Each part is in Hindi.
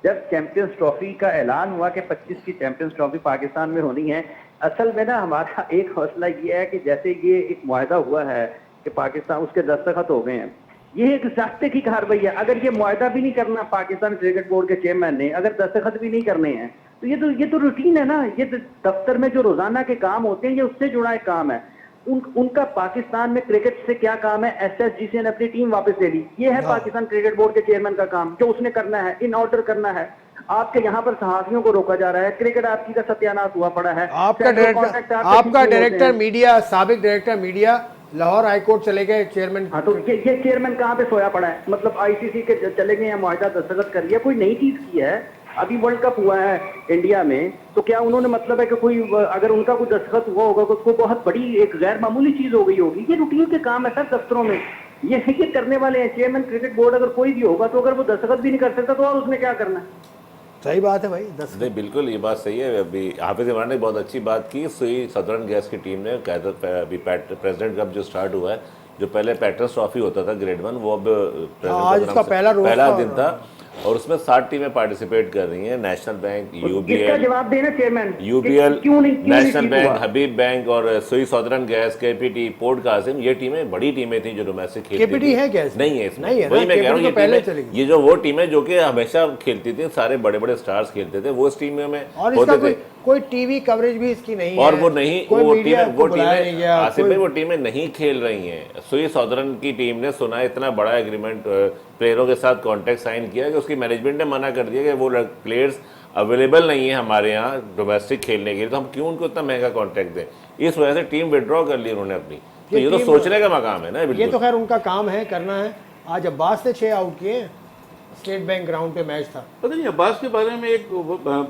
जब चैंपियंस ट्रॉफी का ऐलान हुआ कि 25 की चैंपियंस ट्रॉफी पाकिस्तान में होनी है, असल में ना हमारा एक हौसला ये है कि जैसे ये एक मुआहदा हुआ है कि पाकिस्तान उसके दस्तखत हो गए हैं, ये एक ज़ाब्ते की कार्रवाई है। अगर ये मुआहदा भी नहीं करना पाकिस्तान क्रिकेट बोर्ड के चेयरमैन ने, अगर दस्तखत भी नहीं करने हैं, तो ये तो रूटीन है ना। ये दफ्तर में जो रोजाना के काम होते हैं, ये उससे जुड़ा एक काम है। उनका पाकिस्तान में क्रिकेट से क्या काम है? एसएसजीसी ने अपनी टीम वापस ले ली, ये है पाकिस्तान क्रिकेट बोर्ड के चेयरमैन का काम, जो उसने करना है, इन ऑर्डर करना है। आपके यहाँ पर सहाफियों को रोका जा रहा है, क्रिकेट आपकी का सत्यानाश हुआ पड़ा है। आपका डायरेक्टर मीडिया, साबिक डायरेक्टर मीडिया लाहौर हाईकोर्ट चले गए चेयरमैन। हाँ, तो ये चेयरमैन कहाँ पे सोया पड़ा है? मतलब आईसीसी के चले गए हैं, मुआहदा दस्तखत कर लिया, कोई नई चीज की है? अभी वर्ल्ड कप हुआ है इंडिया में, तो क्या उन्होंने मतलब है कि कोई अगर उनका कोई दस्तखत हुआ होगा तो उसको बहुत बड़ी एक गैर मामूली चीज हो गई होगी? ये रूटीन के काम है सर दफ्तरों में, ये करने वाले हैं। चेयरमैन क्रिकेट बोर्ड अगर कोई भी होगा, तो अगर वो दस्तखत भी नहीं कर सकता तो और उसने क्या करना है? सही बात है भाई, नहीं बिल्कुल ये बात सही है। अभी हाफिज इमरान ने बहुत अच्छी बात की। सुई सदर्न गैस की टीम ने अभी प्रेसिडेंट कप जो स्टार्ट हुआ है, जो पहले पैटर्स ट्रॉफी होता था ग्रेड 1, वो अब आज उसका पहला दिन था और उसमें 7 टीमें पार्टिसिपेट कर रही हैं। नेशनल बैंक, यूबीएल, जवाब देना chairman, UBL, national bank, Habib bank और Sui southern gas, KPT, port Qasim, ये टीमें बड़ी टीमें थी जो डोमेस्टिक खेलती थी। केपीटी है क्या? नहीं है इसमें, नहीं है, वही मैं कह रहा हूँ। ये जो वो टीमें जो कि हमेशा खेलती थी, सारे बड़े बड़े स्टार्स खेलते थे, वो इस टीम में होते थे। कोई टीवी कवरेज भी इसकी नहीं है, और वो नहीं, वो टीमें आसिफ भाई, वो टीमें नहीं खेल रही हैं। सुई सदर्न की टीम ने सुना इतना बड़ा एग्रीमेंट प्लेयरों के साथ कॉन्ट्रैक्ट साइन किया कि उसकी मैनेजमेंट ने मना कर दिया कि वो प्लेयर्स अवेलेबल नहीं है हमारे यहाँ डोमेस्टिक खेलने के लिए, तो हम क्यों उनको इतना महंगा कॉन्ट्रैक्ट दें। इस वजह से टीम विड्रॉ कर ली उन्होंने अपनी। तो ये तो सोचने का मकाम है ना। ये तो खैर उनका काम है, करना है। आज अब्बास ने 6 आउट किए, स्टेट बैंक ग्राउंड पे मैच था। पता नहीं अब्बास के बारे में एक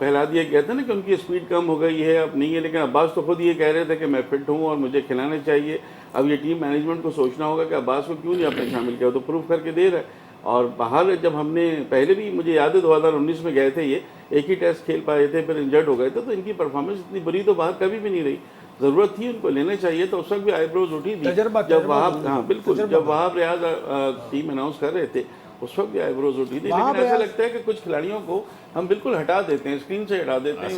फैला दिया गया था ना कि उनकी स्पीड कम हो गई है, अब नहीं है, लेकिन अब्बास तो खुद ये कह रहे थे कि मैं फिट हूँ और मुझे खिलाना चाहिए। अब ये टीम मैनेजमेंट को सोचना होगा कि अब्बास को क्यों नहीं आपने शामिल किया, तो प्रूफ करके दे रहा है। और बाहर जब हमने पहले भी, मुझे याद है 2019 में गए थे, ये एक ही टेस्ट खेल पाए थे, फिर इंजर्ड हो गए थे, तो इनकी परफॉर्मेंस इतनी बुरी तो बाहर कभी भी नहीं रही। ज़रूरत थी, उनको लेना चाहिए, तो उस वक्त भी आईब्रोज उठी थी जब वहाब, हाँ बिल्कुल, जब वहाब रियाज टीम अनाउंस कर रहे थे उस वक्त भी आईब्रोज उठी थी। लेकिन ऐसा लगता है कि कुछ खिलाड़ियों को हम बिल्कुल हटा देते हैं, स्क्रीन से हटा देते हैं।